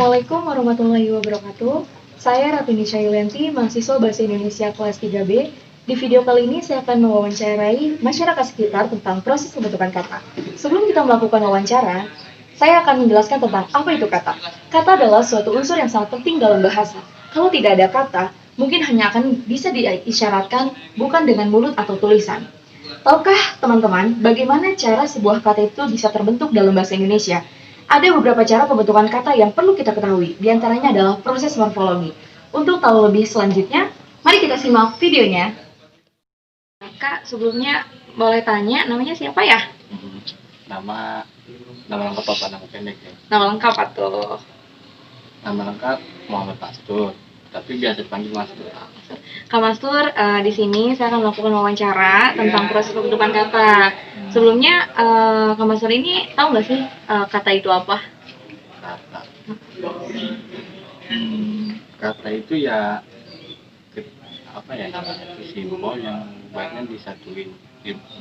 Assalamualaikum warahmatullahi wabarakatuh. Saya Ratinisha Yulianti, mahasiswa Bahasa Indonesia kelas 3B. Di video kali ini saya akan mewawancarai masyarakat sekitar tentang proses pembentukan kata. Sebelum kita melakukan wawancara, saya akan menjelaskan tentang apa itu kata. Kata adalah suatu unsur yang sangat penting dalam bahasa. Kalau tidak ada kata, mungkin hanya akan bisa diisyaratkan bukan dengan mulut atau tulisan. Tahukah teman-teman bagaimana cara sebuah kata itu bisa terbentuk dalam bahasa Indonesia? Ada beberapa cara pembentukan kata yang perlu kita ketahui, di antaranya adalah proses morfologi. Untuk tahu lebih selanjutnya, mari kita simak videonya. Kak, sebelumnya boleh tanya, namanya siapa ya? Nama lengkap apa nama pendek ya? Nama lengkap atau? Nama lengkap Muhammad Mastur, tapi biasa dipanggil Mastur. Kak Mastur, di sini saya akan melakukan wawancara tentang proses pembentukan kata. Sebelumnya, Kak Mastur ini tahu nggak sih kata itu apa? Kata itu ya apa ya, simbol yang buatnya disatuin,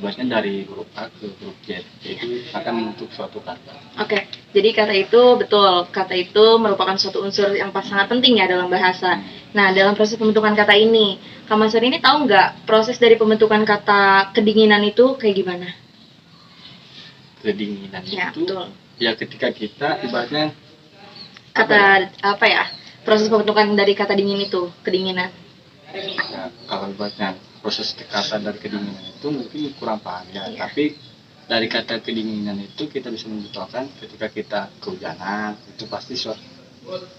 buatnya dari huruf A ke huruf Z, itu akan membentuk suatu kata. Oke, jadi kata itu betul, kata itu merupakan suatu unsur yang sangat penting ya dalam bahasa. Nah, dalam proses pembentukan kata ini, Kak Mastur ini tahu nggak proses dari pembentukan kata kedinginan itu kayak gimana? Kedinginan Ya, itu betul. ya ketika kita ibaratnya Kata apa ya? Proses pembentukan dari kata dingin itu, kedinginan. ya, kalau ibaratnya proses kata dari kedinginan itu mungkin kurang paham ya, tapi dari kata kedinginan itu kita bisa menentukan ketika kita kehujanan itu pasti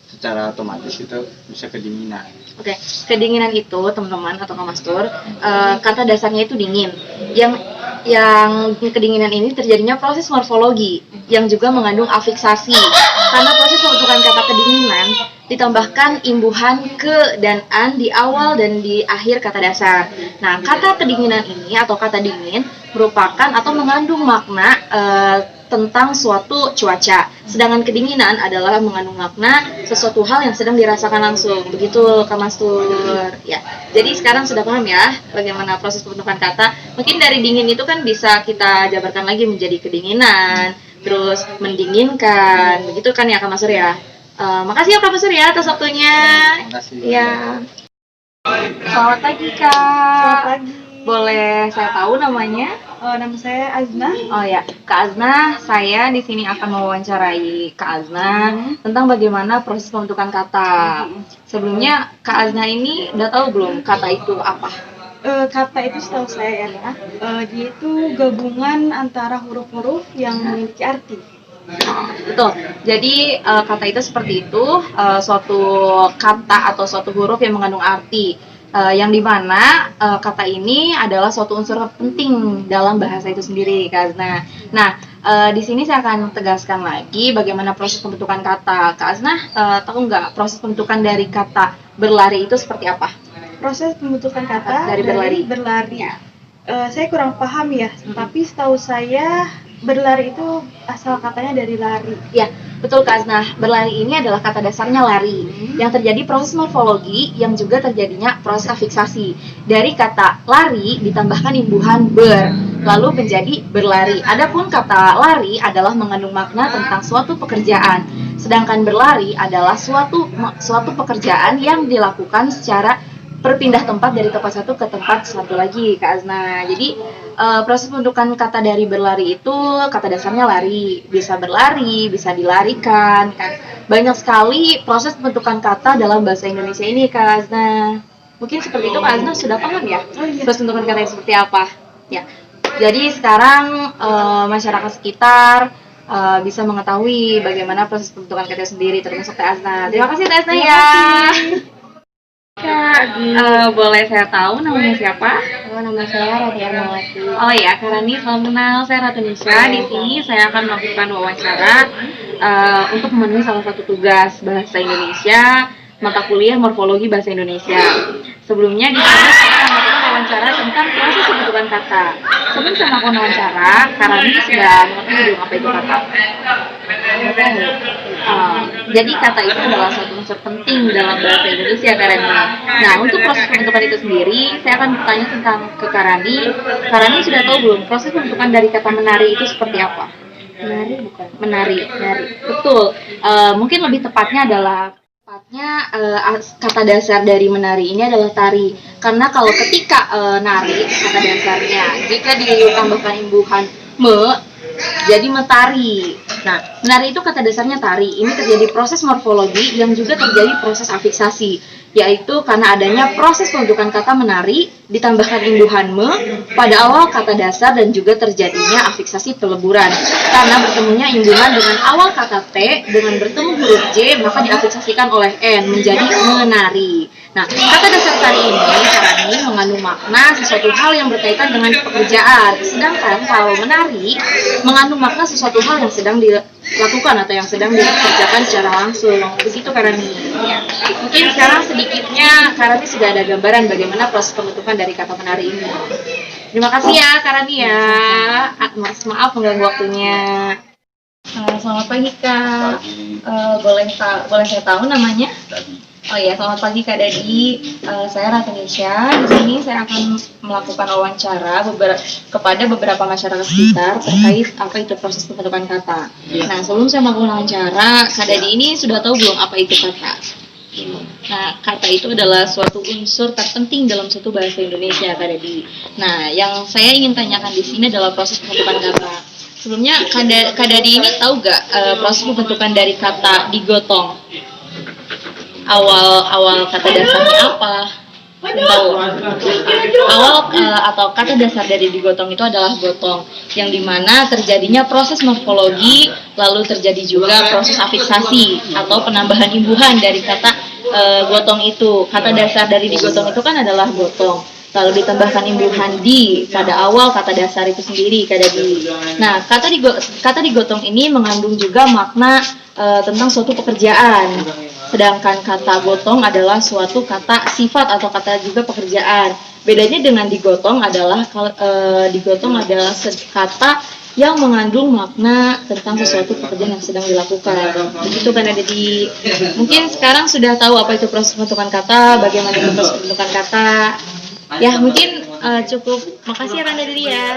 secara otomatis itu bisa kedinginan. Oke, kedinginan itu teman-teman atau Kak Mastur, kata dasarnya itu dingin. Yang kedinginan ini terjadinya proses morfologi yang juga mengandung afiksasi. Karena proses pembentukan kata kedinginan ditambahkan imbuhan ke dan an di awal dan di akhir kata dasar. Nah, kata kedinginan ini atau kata dingin merupakan atau mengandung makna tentang suatu cuaca. Sedangkan kedinginan adalah mengandung makna sesuatu hal yang sedang dirasakan langsung. Begitu Kak Mastur. Ya. Jadi sekarang sudah paham ya bagaimana proses pembentukan kata. Mungkin dari dingin itu kan bisa kita jabarkan lagi menjadi kedinginan, terus mendinginkan. Begitu kan ya Kak Mastur ya. Makasih ya Kak Mastur ya atas waktunya. Makasih. Ya. Selamat pagi Kak. Selamat pagi. Boleh saya tahu namanya? Nama saya Azna. Oh ya, Kak Azna, saya di sini akan mewawancarai Kak Azna tentang bagaimana proses pembentukan kata. Sebelumnya, Kak Azna ini udah tahu belum kata itu apa? Kata itu setahu saya ya, dia itu gabungan antara huruf-huruf yang memiliki arti. Betul. Jadi kata itu seperti itu, suatu kata atau suatu huruf yang mengandung arti. Yang dimana kata ini adalah suatu unsur penting dalam bahasa itu sendiri, Kak Azna. Nah, di sini saya akan tegaskan lagi bagaimana proses pembentukan kata. Kak Azna, tahu nggak proses pembentukan dari kata berlari itu seperti apa? Proses pembentukan kata Dari berlari. Ya. Saya kurang paham ya, tapi setahu saya berlari itu asal katanya dari lari. Ya, betul Kak Azna. Berlari ini adalah kata dasarnya lari. Yang terjadi proses morfologi yang juga terjadinya proses afiksasi. Dari kata lari ditambahkan imbuhan ber, lalu menjadi berlari. Adapun kata lari adalah mengandung makna tentang suatu pekerjaan. Sedangkan berlari adalah suatu pekerjaan yang dilakukan secara berpindah tempat dari tempat satu ke tempat satu lagi, Kak Azna. Jadi proses pembentukan kata dari berlari itu kata dasarnya lari, bisa berlari, bisa dilarikan, kan. Banyak sekali proses pembentukan kata dalam bahasa Indonesia ini, Kak Azna. Mungkin seperti itu Kak Azna sudah paham ya? Proses pembentukan kata yang seperti apa? Ya. Jadi sekarang masyarakat sekitar bisa mengetahui bagaimana proses pembentukan kata sendiri termasuk Kak Azna. Terima kasih Kak Azna ya. Kak, boleh saya tahu namanya siapa? Nama saya Rati Armawati. Oh ya, Kak Rani, salam kenal. Saya Ratu Nisha. Di sini saya akan melakukan wawancara untuk memenuhi salah satu tugas bahasa Indonesia, mata kuliah morfologi bahasa Indonesia. Sebelumnya di sini saya akan melakukan wawancara tentang proses pembentukan kata. Sebelum saya melakukan wawancara, Kak Rani sudah mengerti belum apa itu kata? Jadi kata itu adalah suatu unsur penting dalam bahasa Indonesia, Kak Rani. Nah, untuk proses pembentukan itu sendiri, saya akan bertanya tentang ke Kak Rani. Kak Rani sudah tahu belum proses pembentukan dari kata menari itu seperti apa? Menari bukan? Menari. Betul. Mungkin lebih tepatnya adalah kata dasar dari menari ini adalah tari. Karena kalau ketika nari kata dasarnya jika ditambahkan imbuhan me jadi metari. Nah, menari itu kata dasarnya tari. Ini terjadi proses morfologi yang juga terjadi proses afiksasi, yaitu karena adanya proses pembentukan kata menari ditambahkan imbuhan me pada awal kata dasar dan juga terjadinya afiksasi peleburan. Karena bertemunya imbuhan dengan awal kata T dengan bertemu huruf J maka diafiksasikan oleh N menjadi menari. Nah, kata dasar tari ini mengandung makna sesuatu hal yang berkaitan dengan pekerjaan. Sedangkan kalau menari mengandung makna sesuatu hal yang sedang dilakukan atau yang sedang dikerjakan secara langsung. Begitu Karani. Ya. Mungkin sekarang sedikitnya Karani sudah ada gambaran bagaimana proses pembentukan dari kata menari ini. Terima kasih ya Karani ya. Maaf mengganggu waktunya. Selamat pagi Kak. Boleh saya tahu namanya? Oh iya, selamat pagi Kak Dadi. Saya Ratunisha. Di sini saya akan melakukan wawancara kepada beberapa masyarakat sekitar terkait apa itu proses pembentukan kata. Nah, sebelum saya melakukan wawancara, Kak Dadi ini sudah tahu belum apa itu kata? Nah, kata itu adalah suatu unsur terpenting dalam suatu bahasa Indonesia, Kak Dadi. Nah, yang saya ingin tanyakan di sini adalah proses pembentukan kata. Sebelumnya, Kak Dadi ini tahu gak proses pembentukan dari kata digotong? Awal kata dasarnya apa? Tahu? Atau kata dasar dari digotong itu adalah gotong, yang dimana terjadinya proses morfologi, lalu terjadi juga proses afiksasi atau penambahan imbuhan dari kata gotong itu. Kata dasar dari digotong itu kan adalah gotong, lalu ditambahkan imbuhan di pada awal kata dasar itu sendiri, di. Nah, kata digotong ini mengandung juga makna tentang suatu pekerjaan. Sedangkan kata gotong adalah suatu kata sifat atau kata juga pekerjaan. Bedanya dengan digotong adalah digotong adalah kata yang mengandung makna tentang sesuatu pekerjaan yang sedang dilakukan. Begitu kan ada di. Mungkin sekarang sudah tahu apa itu proses pembentukan kata, bagaimana proses pembentukan kata. Ya mungkin cukup. Makasih ya Kak Dadi ya.